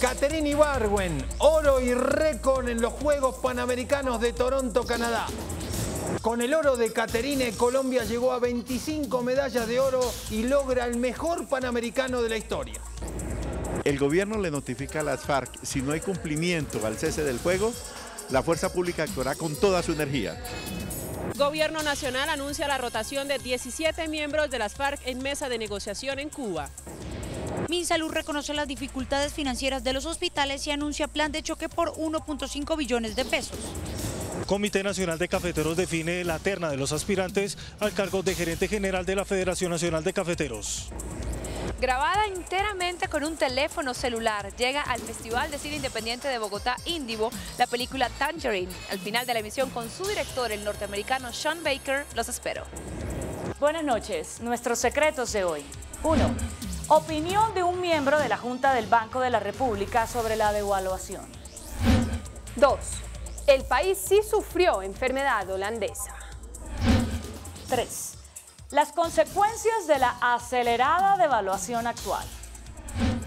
Catherine Ibargüen, oro y récord en los Juegos Panamericanos de Toronto, Canadá. Con el oro de Catherine, Colombia llegó a 25 medallas de oro y logra el mejor panamericano de la historia. El gobierno le notifica a las FARC, si no hay cumplimiento al cese del fuego, la fuerza pública actuará con toda su energía. Gobierno Nacional anuncia la rotación de 17 miembros de las FARC en mesa de negociación en Cuba. Minsalud reconoce las dificultades financieras de los hospitales y anuncia plan de choque por 1.5 billones de pesos. Comité Nacional de Cafeteros define la terna de los aspirantes al cargo de gerente general de la Federación Nacional de Cafeteros. Grabada enteramente con un teléfono celular, llega al Festival de Cine Independiente de Bogotá, Indivo, la película Tangerine. Al final de la emisión, con su director, el norteamericano Sean Baker, los espero. Buenas noches. Nuestros secretos de hoy. 1. Opinión de un miembro de la Junta del Banco de la República sobre la devaluación. 2. El país sí sufrió enfermedad holandesa. 3. Las consecuencias de la acelerada devaluación actual.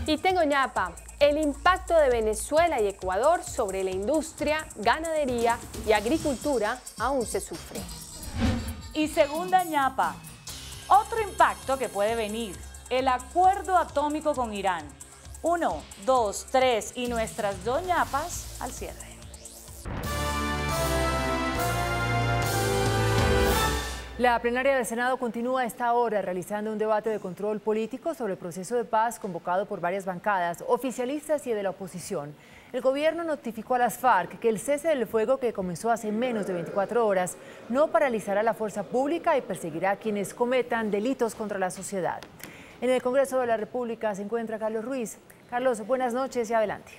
Y tengo ñapa, el impacto de Venezuela y Ecuador sobre la industria, ganadería y agricultura aún se sufre. Y segunda ñapa, otro impacto que puede venir. El acuerdo atómico con Irán. 1, 2, 3 y nuestras dos ñapas al cierre. La plenaria del Senado continúa a esta hora realizando un debate de control político sobre el proceso de paz convocado por varias bancadas, oficialistas y de la oposición. El gobierno notificó a las FARC que el cese del fuego, que comenzó hace menos de 24 horas, no paralizará la fuerza pública y perseguirá a quienes cometan delitos contra la sociedad. En el Congreso de la República se encuentra Carlos Ruiz. Carlos, buenas noches y adelante.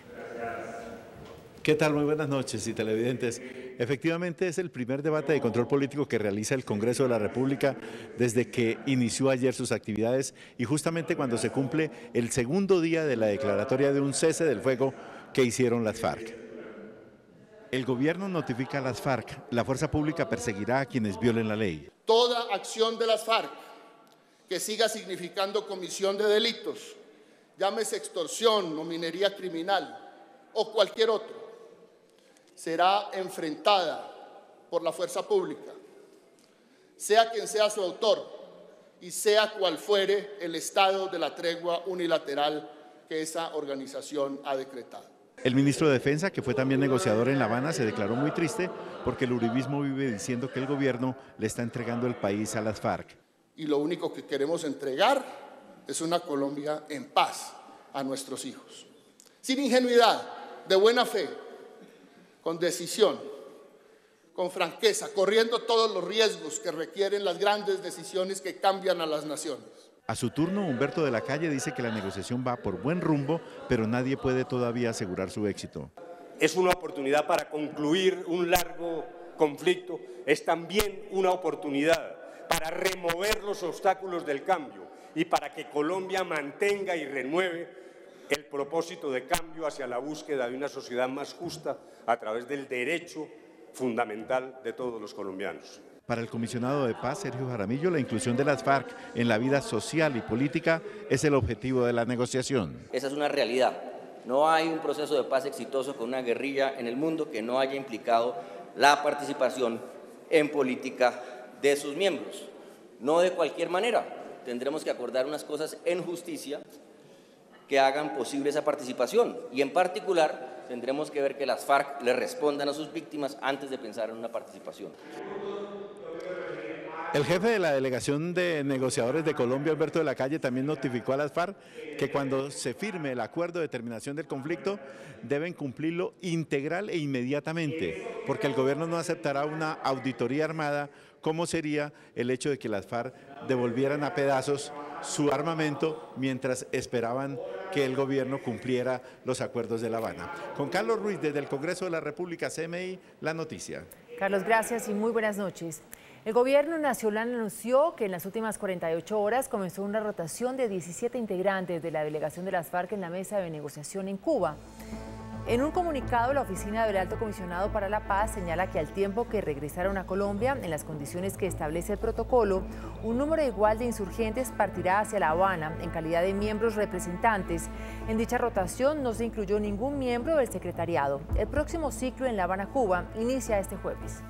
¿Qué tal? Muy buenas noches y televidentes. Efectivamente es el primer debate de control político que realiza el Congreso de la República desde que inició ayer sus actividades y justamente cuando se cumple el segundo día de la declaratoria de un cese del fuego que hicieron las FARC. El gobierno notifica a las FARC, la fuerza pública perseguirá a quienes violen la ley. Toda acción de las FARC que siga significando comisión de delitos, llámese extorsión o minería criminal o cualquier otro, será enfrentada por la fuerza pública, sea quien sea su autor y sea cual fuere el estado de la tregua unilateral que esa organización ha decretado. El ministro de Defensa, que fue también negociador en La Habana, se declaró muy triste porque el uribismo vive diciendo que el gobierno le está entregando el país a las FARC. Y lo único que queremos entregar es una Colombia en paz a nuestros hijos. Sin ingenuidad, de buena fe, con decisión, con franqueza, corriendo todos los riesgos que requieren las grandes decisiones que cambian a las naciones. A su turno, Humberto de la Calle dice que la negociación va por buen rumbo, pero nadie puede todavía asegurar su éxito. Es una oportunidad para concluir un largo conflicto, es también una oportunidad para remover los obstáculos del cambio y para que Colombia mantenga y renueve el propósito de cambio hacia la búsqueda de una sociedad más justa a través del derecho fundamental de todos los colombianos. Para el comisionado de paz, Sergio Jaramillo, la inclusión de las FARC en la vida social y política es el objetivo de la negociación. Esa es una realidad. No hay un proceso de paz exitoso con una guerrilla en el mundo que no haya implicado la participación en política de sus miembros. No de cualquier manera. Tendremos que acordar unas cosas en justicia que hagan posible esa participación y en particular tendremos que ver que las FARC le respondan a sus víctimas antes de pensar en una participación. El jefe de la delegación de negociadores de Colombia, Humberto de la Calle, también notificó a las FARC que cuando se firme el acuerdo de terminación del conflicto deben cumplirlo integral e inmediatamente, porque el gobierno no aceptará una auditoría armada, como sería el hecho de que las FARC devolvieran a pedazos su armamento mientras esperaban que el gobierno cumpliera los acuerdos de La Habana. Con Carlos Ruiz, desde el Congreso de la República, CMI, La Noticia. Carlos, gracias y muy buenas noches. El gobierno nacional anunció que en las últimas 48 horas comenzó una rotación de 17 integrantes de la delegación de las FARC en la mesa de negociación en Cuba. En un comunicado, la oficina del Alto Comisionado para la Paz señala que al tiempo que regresaron a Colombia, en las condiciones que establece el protocolo, un número igual de insurgentes partirá hacia La Habana en calidad de miembros representantes. En dicha rotación no se incluyó ningún miembro del secretariado. El próximo ciclo en La Habana, Cuba, inicia este jueves.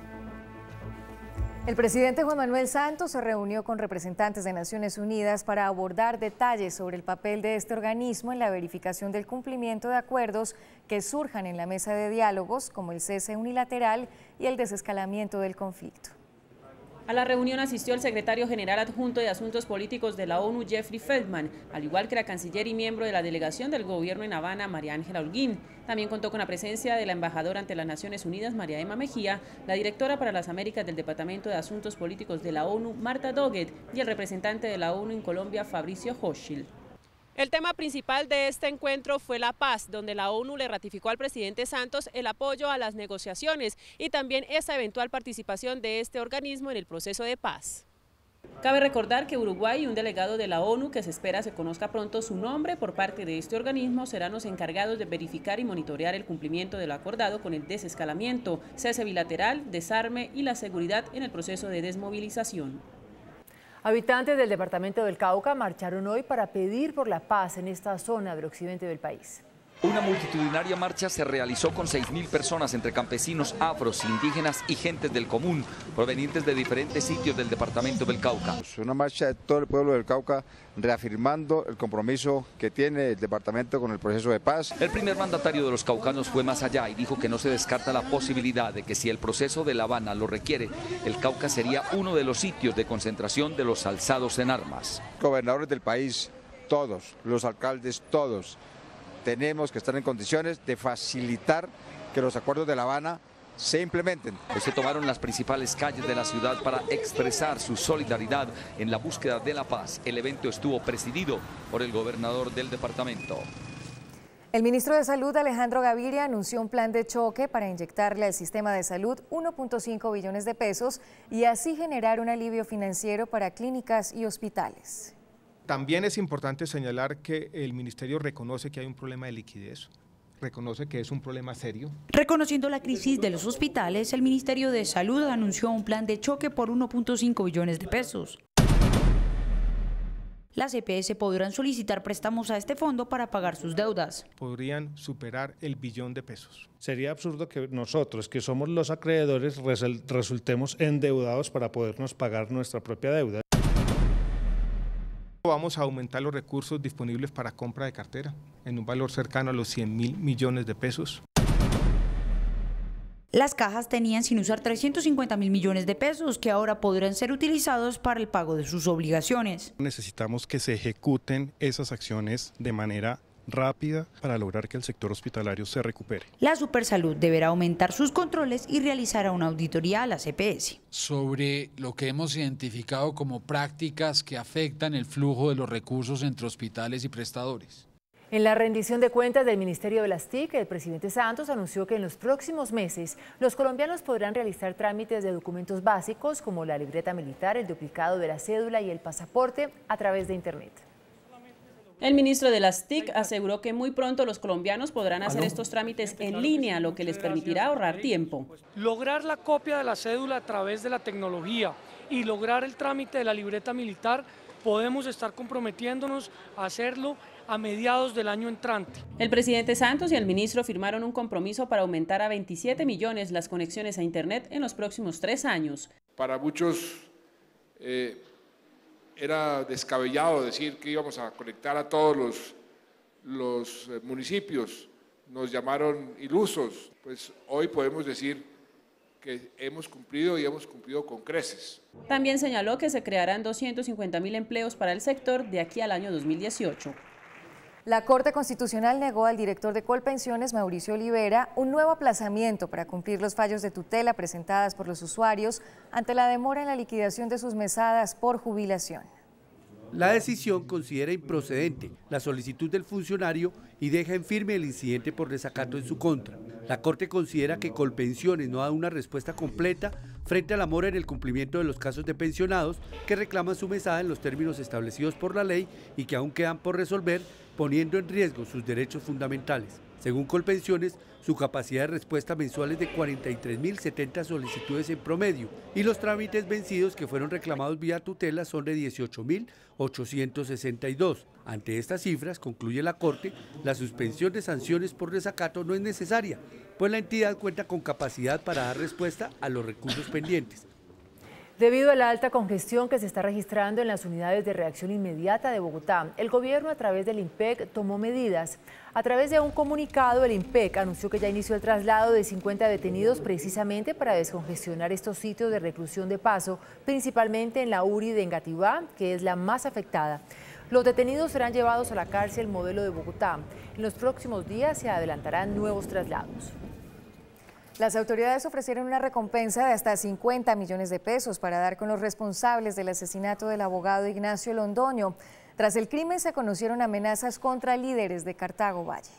El presidente Juan Manuel Santos se reunió con representantes de Naciones Unidas para abordar detalles sobre el papel de este organismo en la verificación del cumplimiento de acuerdos que surjan en la mesa de diálogos, como el cese unilateral y el desescalamiento del conflicto. A la reunión asistió el secretario general adjunto de Asuntos Políticos de la ONU, Jeffrey Feltman, al igual que la canciller y miembro de la delegación del gobierno en Habana, María Ángela Holguín. También contó con la presencia de la embajadora ante las Naciones Unidas, María Emma Mejía, la directora para las Américas del Departamento de Asuntos Políticos de la ONU, Marta Doggett, y el representante de la ONU en Colombia, Fabricio Hochschild. El tema principal de este encuentro fue la paz, donde la ONU le ratificó al presidente Santos el apoyo a las negociaciones y también esa eventual participación de este organismo en el proceso de paz. Cabe recordar que Uruguay y un delegado de la ONU, que se espera se conozca pronto su nombre por parte de este organismo, serán los encargados de verificar y monitorear el cumplimiento de lo acordado con el desescalamiento, cese bilateral, desarme y la seguridad en el proceso de desmovilización. Habitantes del departamento del Cauca marcharon hoy para pedir por la paz en esta zona del occidente del país. Una multitudinaria marcha se realizó con 6.000 personas entre campesinos, afros, indígenas y gentes del común, provenientes de diferentes sitios del departamento del Cauca. Una marcha de todo el pueblo del Cauca reafirmando el compromiso que tiene el departamento con el proceso de paz. El primer mandatario de los caucanos fue más allá y dijo que no se descarta la posibilidad de que si el proceso de La Habana lo requiere, el Cauca sería uno de los sitios de concentración de los alzados en armas. Gobernadores del país, todos, los alcaldes, todos, tenemos que estar en condiciones de facilitar que los acuerdos de La Habana se implementen. Hoy se tomaron las principales calles de la ciudad para expresar su solidaridad en la búsqueda de la paz. El evento estuvo presidido por el gobernador del departamento. El ministro de Salud, Alejandro Gaviria, anunció un plan de choque para inyectarle al sistema de salud 1.5 billones de pesos y así generar un alivio financiero para clínicas y hospitales. También es importante señalar que el ministerio reconoce que hay un problema de liquidez, reconoce que es un problema serio. Reconociendo la crisis de los hospitales, el Ministerio de Salud anunció un plan de choque por 1.5 billones de pesos. Las EPS podrán solicitar préstamos a este fondo para pagar sus deudas. Podrían superar el billón de pesos. Sería absurdo que nosotros, que somos los acreedores, resultemos endeudados para podernos pagar nuestra propia deuda. Vamos a aumentar los recursos disponibles para compra de cartera en un valor cercano a los 100.000 millones de pesos. Las cajas tenían sin usar 350.000 millones de pesos que ahora podrán ser utilizados para el pago de sus obligaciones. Necesitamos que se ejecuten esas acciones de manera rápida para lograr que el sector hospitalario se recupere. La Supersalud deberá aumentar sus controles y realizar una auditoría a las EPS. Sobre lo que hemos identificado como prácticas que afectan el flujo de los recursos entre hospitales y prestadores. En la rendición de cuentas del Ministerio de las TIC, el presidente Santos anunció que en los próximos meses los colombianos podrán realizar trámites de documentos básicos como la libreta militar, el duplicado de la cédula y el pasaporte a través de Internet. El ministro de las TIC aseguró que muy pronto los colombianos podrán hacer estos trámites en línea, lo que les permitirá ahorrar tiempo. Lograr la copia de la cédula a través de la tecnología y lograr el trámite de la libreta militar, podemos estar comprometiéndonos a hacerlo a mediados del año entrante. El presidente Santos y el ministro firmaron un compromiso para aumentar a 27 millones las conexiones a Internet en los próximos 3 años. Para muchos era descabellado decir que íbamos a conectar a todos los municipios, nos llamaron ilusos, pues hoy podemos decir que hemos cumplido y hemos cumplido con creces. También señaló que se crearán 250.000 empleos para el sector de aquí al año 2018. La Corte Constitucional negó al director de Colpensiones, Mauricio Olivera, un nuevo aplazamiento para cumplir los fallos de tutela presentadas por los usuarios ante la demora en la liquidación de sus mesadas por jubilación. La decisión considera improcedente la solicitud del funcionario y deja en firme el incidente por desacato en su contra. La Corte considera que Colpensiones no ha dado una respuesta completa frente a la mora en el cumplimiento de los casos de pensionados que reclaman su mesada en los términos establecidos por la ley y que aún quedan por resolver, poniendo en riesgo sus derechos fundamentales. Según Colpensiones, su capacidad de respuesta mensual es de 43.070 solicitudes en promedio y los trámites vencidos que fueron reclamados vía tutela son de 18.862. Ante estas cifras, concluye la Corte, la suspensión de sanciones por desacato no es necesaria, pues la entidad cuenta con capacidad para dar respuesta a los recursos pendientes. Debido a la alta congestión que se está registrando en las unidades de reacción inmediata de Bogotá, el gobierno a través del IMPEC tomó medidas. A través de un comunicado, el IMPEC anunció que ya inició el traslado de 50 detenidos precisamente para descongestionar estos sitios de reclusión de paso, principalmente en la URI de Engativá, que es la más afectada. Los detenidos serán llevados a la cárcel modelo de Bogotá. En los próximos días se adelantarán nuevos traslados. Las autoridades ofrecieron una recompensa de hasta 50 millones de pesos para dar con los responsables del asesinato del abogado Ignacio Londoño. Tras el crimen se conocieron amenazas contra líderes de Cartago Valle.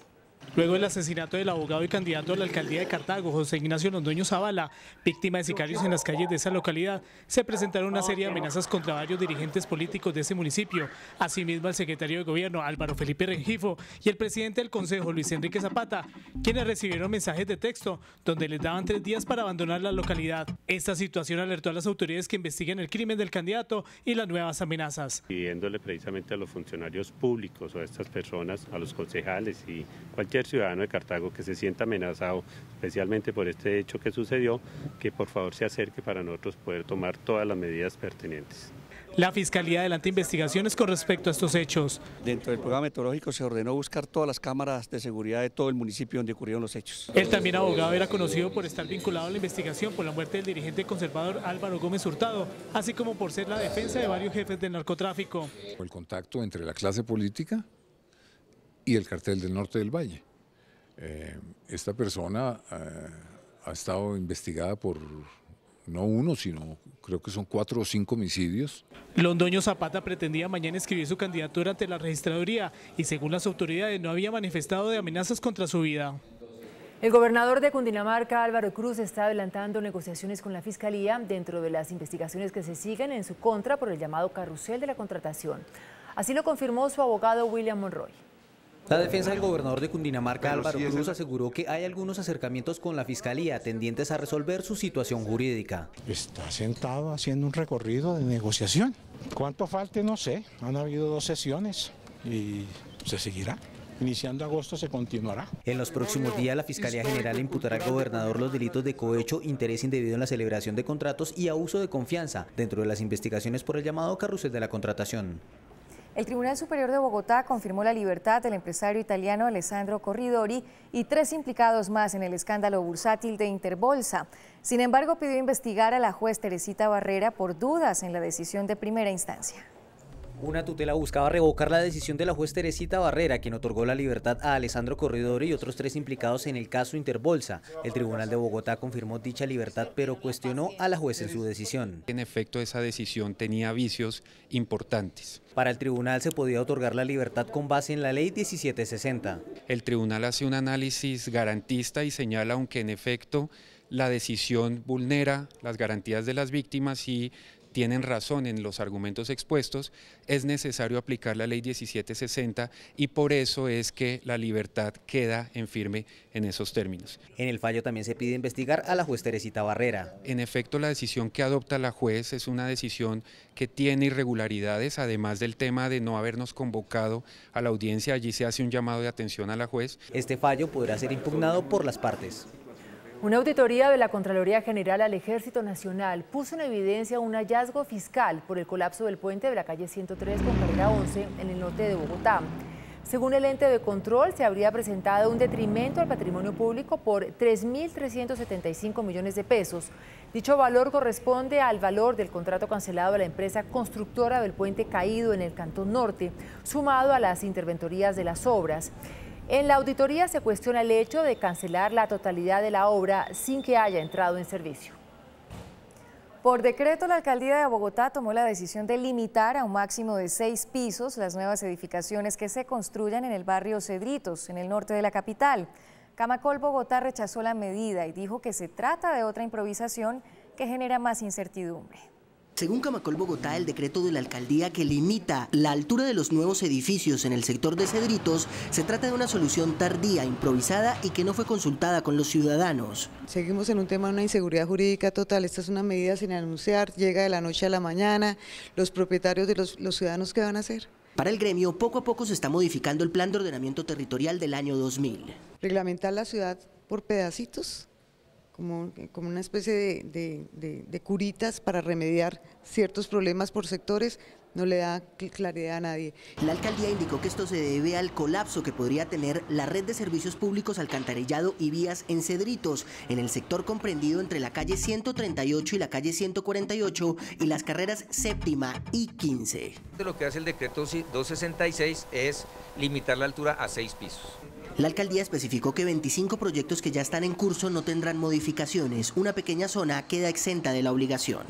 Luego del asesinato del abogado y candidato a la alcaldía de Cartago, José Ignacio Londoño Zavala, víctima de sicarios en las calles de esa localidad, se presentaron una serie de amenazas contra varios dirigentes políticos de ese municipio, asimismo al secretario de Gobierno, Álvaro Felipe Rengifo, y el presidente del Consejo, Luis Enrique Zapata, quienes recibieron mensajes de texto donde les daban 3 días para abandonar la localidad. Esta situación alertó a las autoridades que investiguen el crimen del candidato y las nuevas amenazas. Pidiéndole precisamente a los funcionarios públicos o a estas personas, a los concejales y cualquier ciudadano de Cartago que se sienta amenazado, especialmente por este hecho que sucedió, que por favor se acerque para nosotros poder tomar todas las medidas pertinentes. La Fiscalía adelanta investigaciones con respecto a estos hechos. Dentro del programa meteorológico se ordenó buscar todas las cámaras de seguridad de todo el municipio donde ocurrieron los hechos. El también abogado era conocido por estar vinculado a la investigación por la muerte del dirigente conservador Álvaro Gómez Hurtado, así como por ser la defensa de varios jefes del narcotráfico. El contacto entre la clase política y el cartel del norte del Valle. Esta persona ha estado investigada por no uno, sino creo que son 4 o 5 homicidios. Londoño Zapata pretendía mañana inscribir su candidatura ante la registraduría y según las autoridades no había manifestado de amenazas contra su vida. El gobernador de Cundinamarca, Álvaro Cruz, está adelantando negociaciones con la Fiscalía dentro de las investigaciones que se siguen en su contra por el llamado carrusel de la contratación. Así lo confirmó su abogado William Monroy. La defensa del gobernador de Cundinamarca, Álvaro Cruz, aseguró que hay algunos acercamientos con la Fiscalía tendientes a resolver su situación jurídica. Está sentado haciendo un recorrido de negociación. ¿Cuánto falte? No sé. Han habido 2 sesiones y se seguirá. Iniciando agosto se continuará. En los próximos días la Fiscalía General imputará al gobernador los delitos de cohecho, interés indebido en la celebración de contratos y abuso de confianza dentro de las investigaciones por el llamado carrusel de la contratación. El Tribunal Superior de Bogotá confirmó la libertad del empresario italiano Alessandro Corridori y 3 implicados más en el escándalo bursátil de Interbolsa. Sin embargo, pidió investigar a la juez Teresita Barrera por dudas en la decisión de primera instancia. Una tutela buscaba revocar la decisión de la juez Teresita Barrera, quien otorgó la libertad a Alessandro Corridori y otros 3 implicados en el caso Interbolsa. El Tribunal de Bogotá confirmó dicha libertad, pero cuestionó a la juez en su decisión. En efecto, esa decisión tenía vicios importantes. Para el tribunal se podía otorgar la libertad con base en la ley 1760. El tribunal hace un análisis garantista y señala, aunque en efecto la decisión vulnera las garantías de las víctimas y tienen razón en los argumentos expuestos, es necesario aplicar la ley 1760 y por eso es que la libertad queda en firme en esos términos. En el fallo también se pide investigar a la juez Teresita Barrera. En efecto, la decisión que adopta la juez es una decisión que tiene irregularidades, además del tema de no habernos convocado a la audiencia. Allí se hace un llamado de atención a la juez. Este fallo podrá ser impugnado por las partes. Una auditoría de la Contraloría General al Ejército Nacional puso en evidencia un hallazgo fiscal por el colapso del puente de la calle 103 con carrera 11 en el norte de Bogotá. Según el ente de control, se habría presentado un detrimento al patrimonio público por 3.375 millones de pesos. Dicho valor corresponde al valor del contrato cancelado a la empresa constructora del puente caído en el Cantón Norte, sumado a las interventorías de las obras. En la auditoría se cuestiona el hecho de cancelar la totalidad de la obra sin que haya entrado en servicio. Por decreto, la Alcaldía de Bogotá tomó la decisión de limitar a un máximo de 6 pisos las nuevas edificaciones que se construyan en el barrio Cedritos, en el norte de la capital. Camacol Bogotá rechazó la medida y dijo que se trata de otra improvisación que genera más incertidumbre. Según Camacol Bogotá, el decreto de la alcaldía que limita la altura de los nuevos edificios en el sector de Cedritos se trata de una solución tardía, improvisada y que no fue consultada con los ciudadanos. Seguimos en un tema de una inseguridad jurídica total. Esta es una medida sin anunciar, llega de la noche a la mañana. Los propietarios de los ciudadanos, ¿qué van a hacer? Para el gremio, poco a poco se está modificando el plan de ordenamiento territorial del año 2000. Reglamentar la ciudad por pedacitos, como una especie de curitas para remediar ciertos problemas por sectores, no le da claridad a nadie. La alcaldía indicó que esto se debe al colapso que podría tener la red de servicios públicos, alcantarillado y vías en Cedritos, en el sector comprendido entre la calle 138 y la calle 148 y las carreras séptima y 15. Lo que hace el decreto 266 es limitar la altura a 6 pisos. La alcaldía especificó que 25 proyectos que ya están en curso no tendrán modificaciones. Una pequeña zona queda exenta de la obligación.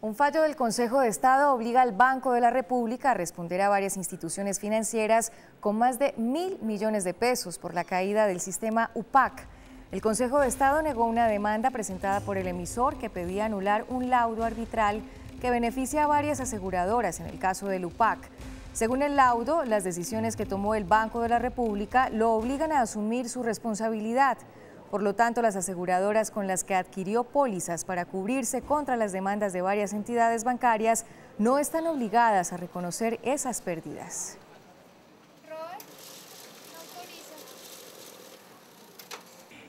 Un fallo del Consejo de Estado obliga al Banco de la República a responder a varias instituciones financieras con más de 1.000 millones de pesos por la caída del sistema UPAC. El Consejo de Estado negó una demanda presentada por el emisor que pedía anular un laudo arbitral que beneficia a varias aseguradoras en el caso del UPAC. Según el laudo, las decisiones que tomó el Banco de la República lo obligan a asumir su responsabilidad. Por lo tanto, las aseguradoras con las que adquirió pólizas para cubrirse contra las demandas de varias entidades bancarias no están obligadas a reconocer esas pérdidas.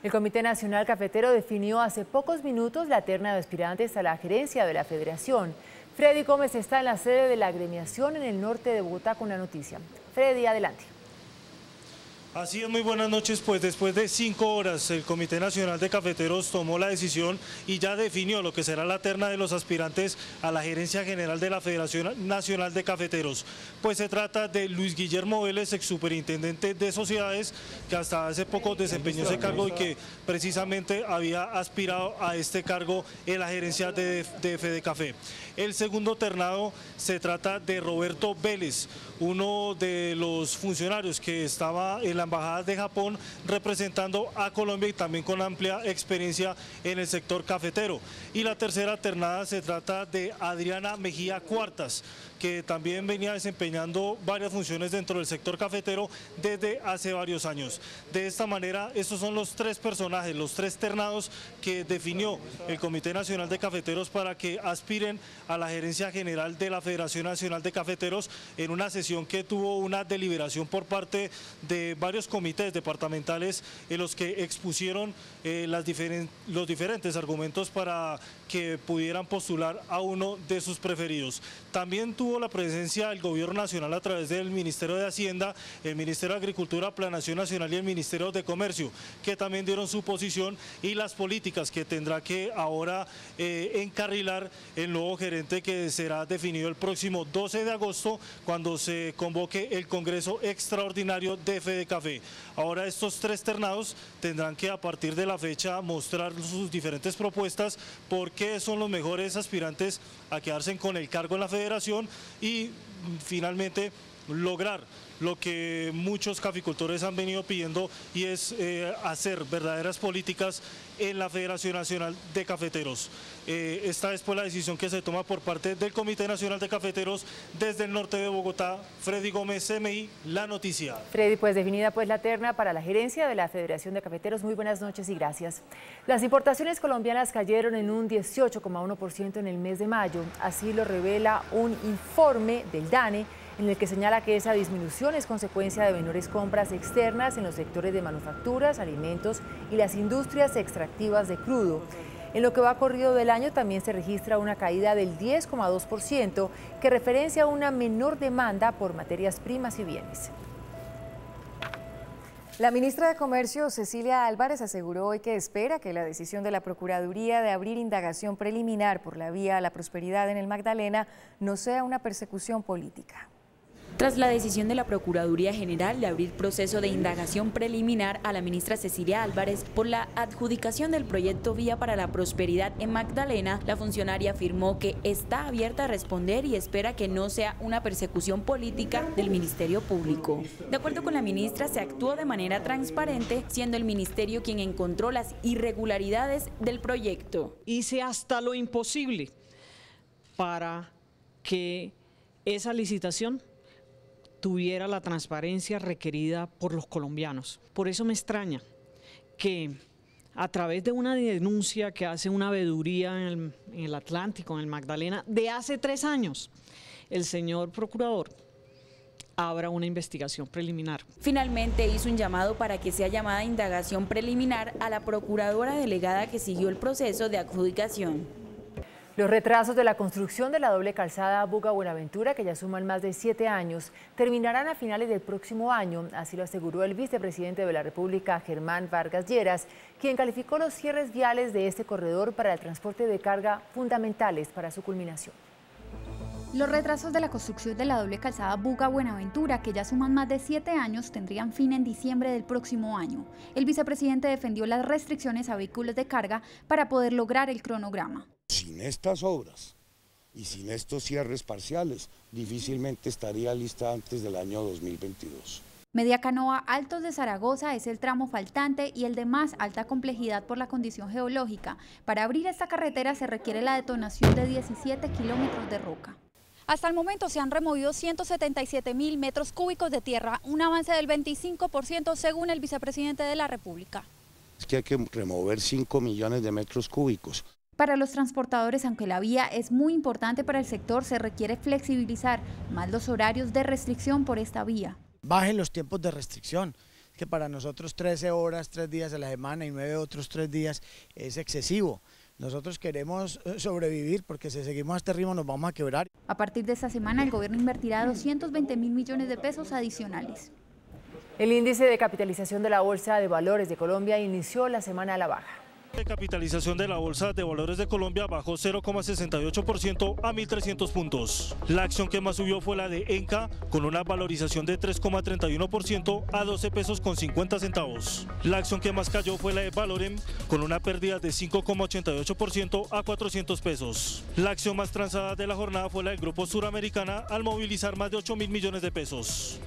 El Comité Nacional Cafetero definió hace pocos minutos la terna de aspirantes a la gerencia de la Federación. Freddy Gómez está en la sede de la agremiación en el norte de Bogotá con la noticia. Freddy, adelante. Así es, muy buenas noches. Pues después de 5 horas el Comité Nacional de Cafeteros tomó la decisión y ya definió lo que será la terna de los aspirantes a la gerencia general de la Federación Nacional de Cafeteros. Pues se trata de Luis Guillermo Vélez, ex superintendente de sociedades, que hasta hace poco desempeñó ese cargo y que precisamente había aspirado a este cargo en la gerencia de Fedecafé. El segundo ternado se trata de Roberto Vélez, uno de los funcionarios que estaba en la Embajada de Japón representando a Colombia y también con amplia experiencia en el sector cafetero. Y la tercera ternada se trata de Adriana Mejía Cuartas, que también venía desempeñando varias funciones dentro del sector cafetero desde hace varios años. De esta manera, estos son los 3 personajes, los 3 ternados que definió el Comité Nacional de Cafeteros para que aspiren a la gerencia general de la Federación Nacional de Cafeteros en una sesión que tuvo una deliberación por parte de varios comités departamentales en los que expusieron los diferentes argumentos para que pudieran postular a uno de sus preferidos. También tuvo la presencia del Gobierno Nacional a través del Ministerio de Hacienda, el Ministerio de Agricultura, Planeación Nacional y el Ministerio de Comercio, que también dieron su posición y las políticas que tendrá que ahora encarrilar el nuevo gerente que será definido el próximo 12 de agosto cuando se convoque el Congreso Extraordinario de Fedecafé. Ahora estos 3 ternados tendrán que a partir de la fecha mostrar sus diferentes propuestas, por qué son los mejores aspirantes a quedarse con el cargo en la federación y finalmente lograr lo que muchos caficultores han venido pidiendo y es hacer verdaderas políticas en la Federación Nacional de Cafeteros. Esta es pues la decisión que se toma por parte del Comité Nacional de Cafeteros desde el norte de Bogotá. Freddy Gómez, CMI, La Noticia. Freddy, pues definida pues la terna para la gerencia de la Federación de Cafeteros. Muy buenas noches y gracias. Las importaciones colombianas cayeron en un 18,1% en el mes de mayo. Así lo revela un informe del DANE, en el que señala que esa disminución es consecuencia de menores compras externas en los sectores de manufacturas, alimentos y las industrias extractivas de crudo. En lo que va corrido del año también se registra una caída del 10,2%, que referencia a una menor demanda por materias primas y bienes. La ministra de Comercio, Cecilia Álvarez, aseguró hoy que espera que la decisión de la Procuraduría de abrir indagación preliminar por la vía a la prosperidad en el Magdalena no sea una persecución política. Tras la decisión de la Procuraduría General de abrir proceso de indagación preliminar a la ministra Cecilia Álvarez por la adjudicación del proyecto Vía para la Prosperidad en Magdalena, la funcionaria afirmó que está abierta a responder y espera que no sea una persecución política del Ministerio Público. De acuerdo con la ministra, se actuó de manera transparente, siendo el ministerio quien encontró las irregularidades del proyecto. Hice hasta lo imposible para que esa licitación tuviera la transparencia requerida por los colombianos. Por eso me extraña que a través de una denuncia que hace una veeduría en el Atlántico, en el Magdalena, de hace 3 años, el señor procurador abra una investigación preliminar. Finalmente hizo un llamado para que sea llamada a indagación preliminar a la procuradora delegada que siguió el proceso de adjudicación. Los retrasos de la construcción de la doble calzada Buga-Buenaventura, que ya suman más de 7 años, terminarán a finales del próximo año, así lo aseguró el vicepresidente de la República, Germán Vargas Lleras, quien calificó los cierres viales de este corredor para el transporte de carga fundamentales para su culminación. Los retrasos de la construcción de la doble calzada Buga-Buenaventura, que ya suman más de 7 años, tendrían fin en diciembre del próximo año. El vicepresidente defendió las restricciones a vehículos de carga para poder lograr el cronograma. Sin estas obras y sin estos cierres parciales, difícilmente estaría lista antes del año 2022. Media Canoa Altos de Zaragoza es el tramo faltante y el de más alta complejidad por la condición geológica. Para abrir esta carretera se requiere la detonación de 17 kilómetros de roca. Hasta el momento se han removido 177.000 metros cúbicos de tierra, un avance del 25% según el vicepresidente de la República. Es que hay que remover 5 millones de metros cúbicos. Para los transportadores, aunque la vía es muy importante para el sector, se requiere flexibilizar más los horarios de restricción por esta vía. Bajen los tiempos de restricción, que para nosotros 13 horas, 3 días a la semana y 9 otros 3 días es excesivo. Nosotros queremos sobrevivir porque si seguimos a este ritmo nos vamos a quebrar. A partir de esta semana el gobierno invertirá 220.000 millones de pesos adicionales. El índice de capitalización de la Bolsa de Valores de Colombia inició la semana a la baja. La capitalización de la Bolsa de Valores de Colombia bajó 0,68% a 1.300 puntos. La acción que más subió fue la de Enca, con una valorización de 3,31% a 12 pesos con 50 centavos. La acción que más cayó fue la de Valorem, con una pérdida de 5,88% a 400 pesos. La acción más transada de la jornada fue la del Grupo Suramericana, al movilizar más de 8.000 millones de pesos.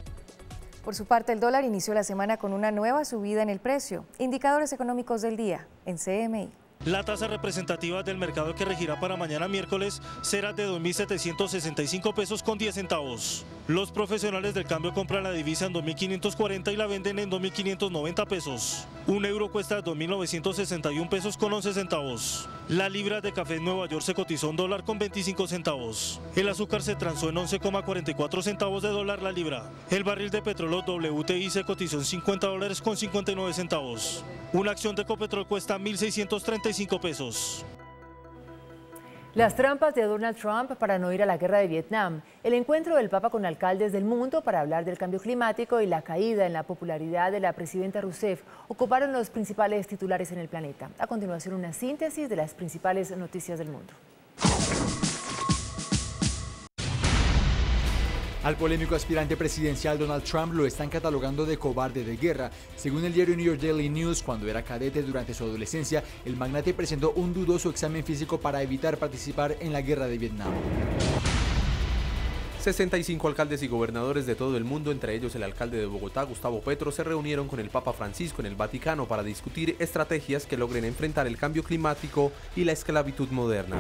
Por su parte, el dólar inició la semana con una nueva subida en el precio. Indicadores económicos del día en CMI. La tasa representativa del mercado que regirá para mañana miércoles será de 2.765 pesos con 10 centavos. Los profesionales del cambio compran la divisa en 2.540 y la venden en 2.590 pesos. Un euro cuesta 2.961 pesos con 11 centavos. La libra de café en Nueva York se cotizó $1 con 25 centavos. El azúcar se transó en 11,44 centavos de dólar la libra. El barril de petróleo WTI se cotizó en $50 con 59 centavos. Una acción de Ecopetrol cuesta 1.635 pesos. Las trampas de Donald Trump para no ir a la guerra de Vietnam, el encuentro del Papa con alcaldes del mundo para hablar del cambio climático y la caída en la popularidad de la presidenta Rousseff ocuparon los principales titulares en el planeta. A continuación, una síntesis de las principales noticias del mundo. Al polémico aspirante presidencial Donald Trump lo están catalogando de cobarde de guerra. Según el diario New York Daily News, cuando era cadete durante su adolescencia, el magnate presentó un dudoso examen físico para evitar participar en la guerra de Vietnam. 65 alcaldes y gobernadores de todo el mundo, entre ellos el alcalde de Bogotá, Gustavo Petro, se reunieron con el Papa Francisco en el Vaticano para discutir estrategias que logren enfrentar el cambio climático y la esclavitud moderna.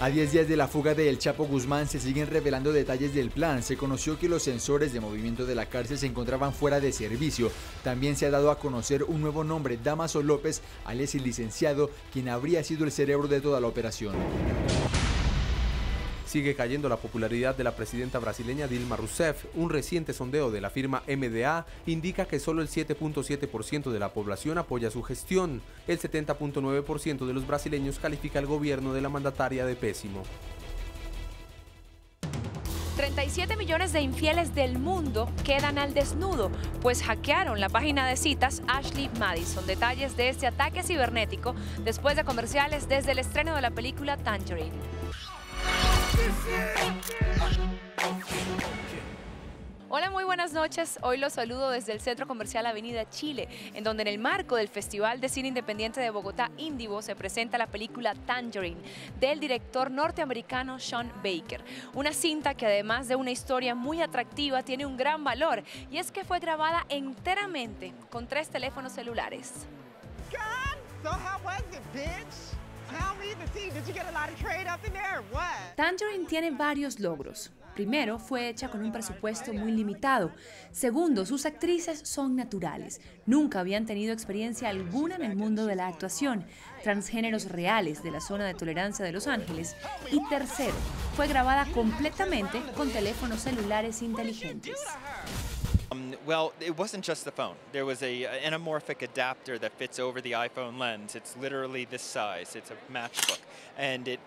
A 10 días de la fuga de El Chapo Guzmán se siguen revelando detalles del plan. Se conoció que los sensores de movimiento de la cárcel se encontraban fuera de servicio. También se ha dado a conocer un nuevo nombre, Damaso López, alias el licenciado, quien habría sido el cerebro de toda la operación. Sigue cayendo la popularidad de la presidenta brasileña Dilma Rousseff. Un reciente sondeo de la firma MDA indica que solo el 7.7% de la población apoya su gestión. El 70.9% de los brasileños califica al gobierno de la mandataria de pésimo. 37 millones de infieles del mundo quedan al desnudo, pues hackearon la página de citas Ashley Madison. Detalles de este ataque cibernético después de comerciales desde el estreno de la película Tangerine. Hola, muy buenas noches. Hoy los saludo desde el Centro Comercial Avenida Chile, en donde en el marco del Festival de Cine Independiente de Bogotá, Indivo, se presenta la película Tangerine, del director norteamericano Sean Baker. Una cinta que además de una historia muy atractiva, tiene un gran valor, y es que fue grabada enteramente con 3 teléfonos celulares. Tangerine tiene varios logros. Primero, fue hecha con un presupuesto muy limitado. Segundo, sus actrices son naturales. Nunca habían tenido experiencia alguna en el mundo de la actuación. Transgéneros reales de la zona de tolerancia de Los Ángeles. Y tercero, fue grabada completamente con teléfonos celulares inteligentes. Well, it wasn't just the phone. There was an anamorphic adapter that fits over the iPhone lens. It's literally this size. It's a matchbook. And it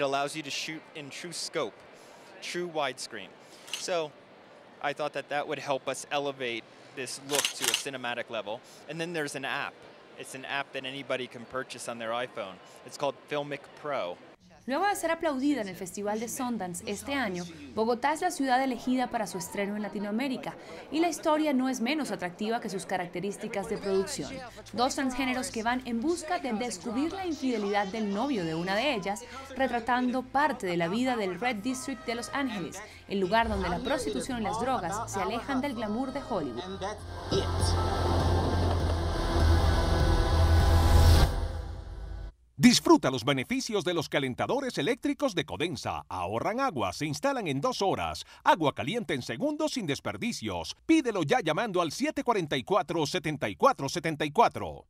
allows you to shoot in true scope, true widescreen. So I thought that would help us elevate this look to a cinematic level. And then there's an app. It's an app that anybody can purchase on their iPhone. It's called Filmic Pro. Luego de ser aplaudida en el Festival de Sundance este año, Bogotá es la ciudad elegida para su estreno en Latinoamérica, y la historia no es menos atractiva que sus características de producción. 2 transgéneros que van en busca de descubrir la infidelidad del novio de una de ellas, retratando parte de la vida del Red District de Los Ángeles, el lugar donde la prostitución y las drogas se alejan del glamour de Hollywood. Disfruta los beneficios de los calentadores eléctricos de Codensa. Ahorran agua, se instalan en 2 horas. Agua caliente en segundos sin desperdicios. Pídelo ya llamando al 744-7474.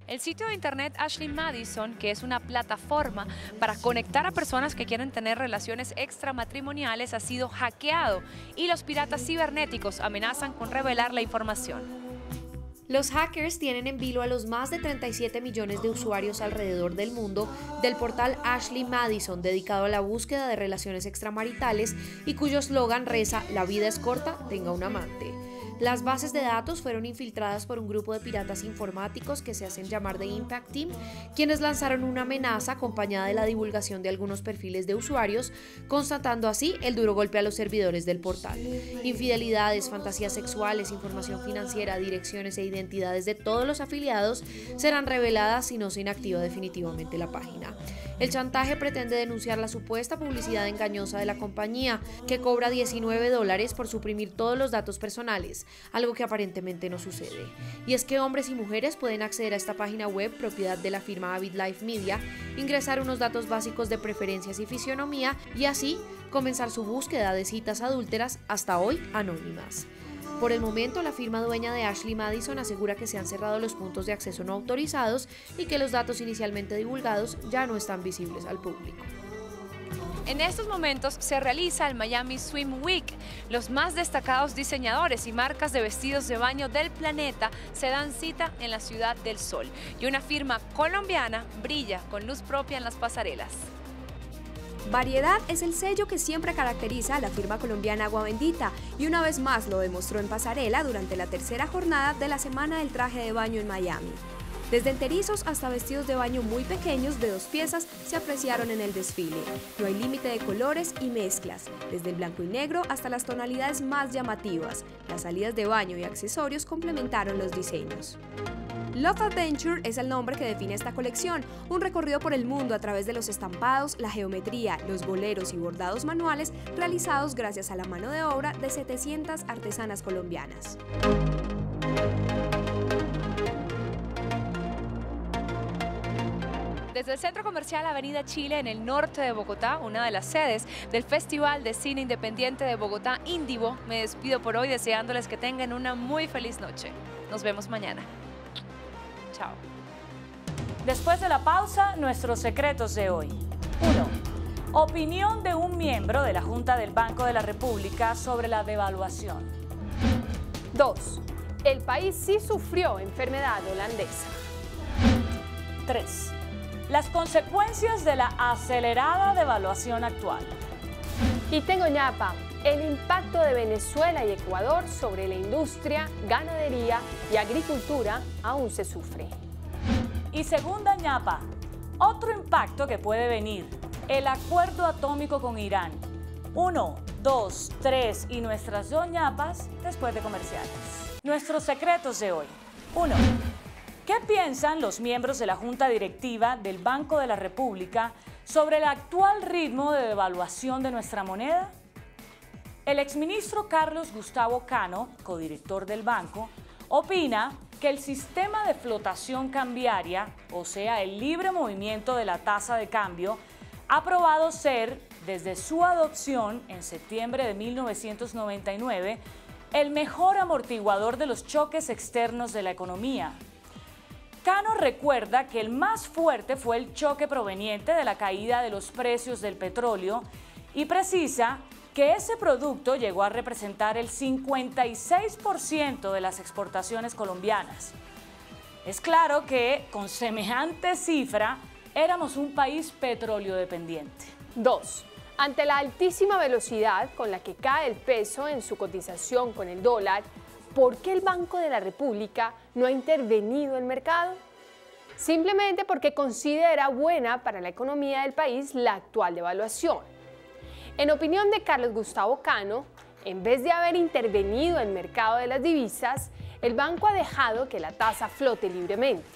El sitio de internet Ashley Madison, que es una plataforma para conectar a personas que quieren tener relaciones extramatrimoniales, ha sido hackeado y los piratas cibernéticos amenazan con revelar la información. Los hackers tienen en vilo a los más de 37 millones de usuarios alrededor del mundo del portal Ashley Madison, dedicado a la búsqueda de relaciones extramaritales y cuyo eslogan reza: "La vida es corta, tenga un amante". Las bases de datos fueron infiltradas por un grupo de piratas informáticos que se hacen llamar The Impact Team, quienes lanzaron una amenaza acompañada de la divulgación de algunos perfiles de usuarios, constatando así el duro golpe a los servidores del portal. Infidelidades, fantasías sexuales, información financiera, direcciones e identidades de todos los afiliados serán reveladas si no se inactiva definitivamente la página. El chantaje pretende denunciar la supuesta publicidad engañosa de la compañía, que cobra $19 por suprimir todos los datos personales, algo que aparentemente no sucede. Y es que hombres y mujeres pueden acceder a esta página web, propiedad de la firma Avid Life Media, ingresar unos datos básicos de preferencias y fisionomía, y así comenzar su búsqueda de citas adúlteras, hasta hoy anónimas. Por el momento, la firma dueña de Ashley Madison asegura que se han cerrado los puntos de acceso no autorizados y que los datos inicialmente divulgados ya no están visibles al público. En estos momentos se realiza el Miami Swim Week. Los más destacados diseñadores y marcas de vestidos de baño del planeta se dan cita en la Ciudad del Sol, y una firma colombiana brilla con luz propia en las pasarelas. Variedad es el sello que siempre caracteriza a la firma colombiana Agua Bendita, y una vez más lo demostró en pasarela durante la 3ª jornada de la Semana del Traje de Baño en Miami. Desde enterizos hasta vestidos de baño muy pequeños de 2 piezas se apreciaron en el desfile. No hay límite de colores y mezclas, desde el blanco y negro hasta las tonalidades más llamativas. Las salidas de baño y accesorios complementaron los diseños. Love Adventure es el nombre que define esta colección, un recorrido por el mundo a través de los estampados, la geometría, los boleros y bordados manuales realizados gracias a la mano de obra de 700 artesanas colombianas. Desde el Centro Comercial Avenida Chile, en el norte de Bogotá, una de las sedes del Festival de Cine Independiente de Bogotá, Indivo, me despido por hoy deseándoles que tengan una muy feliz noche. Nos vemos mañana. Chao. Después de la pausa, nuestros secretos de hoy. 1. Opinión de un miembro de la Junta del Banco de la República sobre la devaluación. 2. El país sí sufrió enfermedad holandesa. 3. Las consecuencias de la acelerada devaluación actual. Y tengo ñapa, el impacto de Venezuela y Ecuador sobre la industria, ganadería y agricultura aún se sufre. Y segunda ñapa, otro impacto que puede venir, el acuerdo atómico con Irán. 1, 2, 3 y nuestras 2 ñapas después de comerciales. Nuestros secretos de hoy. 1. ¿Qué piensan los miembros de la Junta Directiva del Banco de la República sobre el actual ritmo de devaluación de nuestra moneda? El exministro Carlos Gustavo Cano, codirector del banco, opina que el sistema de flotación cambiaria, o sea, el libre movimiento de la tasa de cambio, ha probado ser, desde su adopción en septiembre de 1999, el mejor amortiguador de los choques externos de la economía. Cano recuerda que el más fuerte fue el choque proveniente de la caída de los precios del petróleo y precisa que ese producto llegó a representar el 56% de las exportaciones colombianas. Es claro que con semejante cifra éramos un país petróleo dependiente. 2. Ante la altísima velocidad con la que cae el peso en su cotización con el dólar, ¿por qué el Banco de la República no ha intervenido en el mercado? Simplemente porque considera buena para la economía del país la actual devaluación. En opinión de Carlos Gustavo Cano, en vez de haber intervenido en el mercado de las divisas, el banco ha dejado que la tasa flote libremente.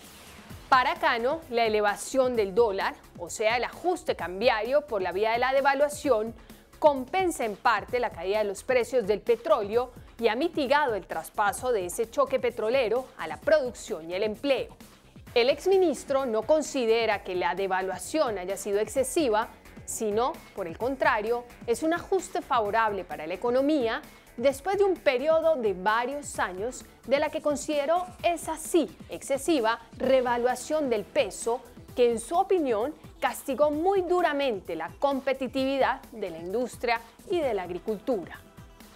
Para Cano, la elevación del dólar, o sea, el ajuste cambiario por la vía de la devaluación, compensa en parte la caída de los precios del petróleo y ha mitigado el traspaso de ese choque petrolero a la producción y el empleo. El exministro no considera que la devaluación haya sido excesiva, sino, por el contrario, es un ajuste favorable para la economía después de un periodo de varios años de la que consideró esa sí excesiva revaluación del peso que, en su opinión, castigó muy duramente la competitividad de la industria y de la agricultura.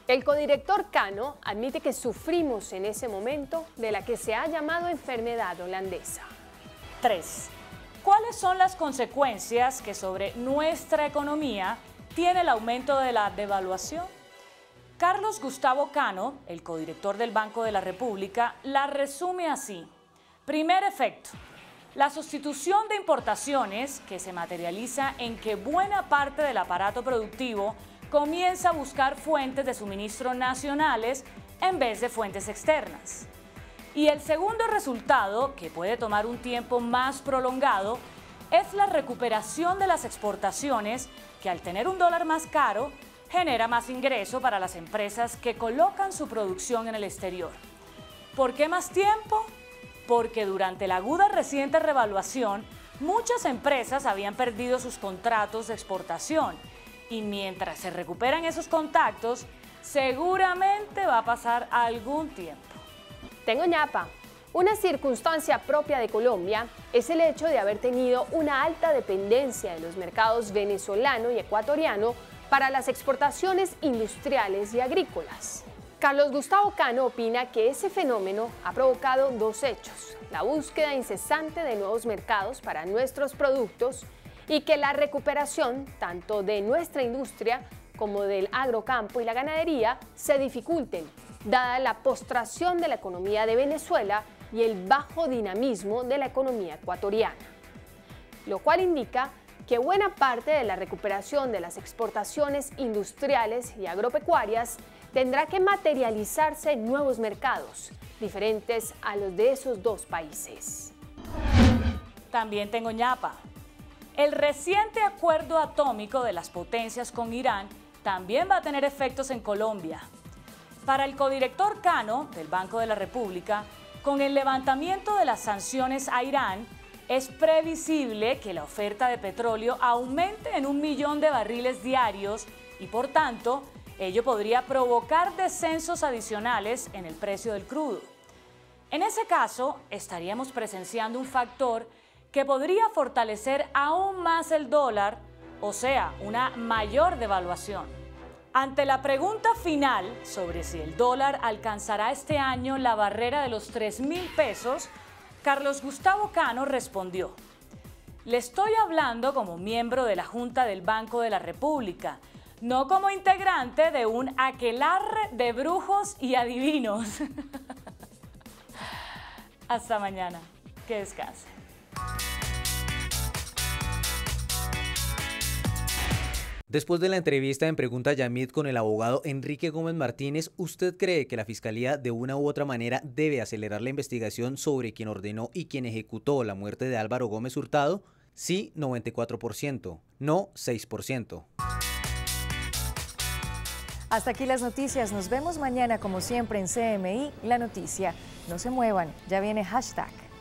El codirector Cano admite que sufrimos en ese momento de la que se ha llamado enfermedad holandesa. 3. ¿Cuáles son las consecuencias que sobre nuestra economía tiene el aumento de la devaluación? Carlos Gustavo Cano, el codirector del Banco de la República, la resume así. Primer efecto, la sustitución de importaciones que se materializa en que buena parte del aparato productivo comienza a buscar fuentes de suministro nacionales en vez de fuentes externas. Y el segundo resultado, que puede tomar un tiempo más prolongado, es la recuperación de las exportaciones que, al tener un dólar más caro, genera más ingreso para las empresas que colocan su producción en el exterior. ¿Por qué más tiempo? Porque durante la aguda reciente revaluación, muchas empresas habían perdido sus contratos de exportación y mientras se recuperan esos contactos, seguramente va a pasar algún tiempo. Tengo ñapa. Una circunstancia propia de Colombia es el hecho de haber tenido una alta dependencia de los mercados venezolano y ecuatoriano para las exportaciones industriales y agrícolas. Carlos Gustavo Cano opina que ese fenómeno ha provocado dos hechos: la búsqueda incesante de nuevos mercados para nuestros productos y que la recuperación tanto de nuestra industria como del agrocampo y la ganadería se dificulten, dada la postración de la economía de Venezuela y el bajo dinamismo de la economía ecuatoriana, lo cual indica que buena parte de la recuperación de las exportaciones industriales y agropecuarias tendrá que materializarse en nuevos mercados, diferentes a los de esos dos países. También tengo ñapa. El reciente acuerdo atómico de las potencias con Irán también va a tener efectos en Colombia. Para el codirector Cano, del Banco de la República, con el levantamiento de las sanciones a Irán, es previsible que la oferta de petróleo aumente en 1 millón de barriles diarios y, por tanto, ello podría provocar descensos adicionales en el precio del crudo. En ese caso, estaríamos presenciando un factor que podría fortalecer aún más el dólar, o sea, una mayor devaluación. Ante la pregunta final sobre si el dólar alcanzará este año la barrera de los 3.000 pesos, Carlos Gustavo Cano respondió: le estoy hablando como miembro de la Junta del Banco de la República, no como integrante de un aquelarre de brujos y adivinos. Hasta mañana. Que descansen. Después de la entrevista en Pregunta Yamit con el abogado Enrique Gómez Martínez, ¿usted cree que la Fiscalía de una u otra manera debe acelerar la investigación sobre quien ordenó y quien ejecutó la muerte de Álvaro Gómez Hurtado? Sí, 94%, no 6%. Hasta aquí las noticias. Nos vemos mañana como siempre en CMI La Noticia. No se muevan, ya viene hashtag.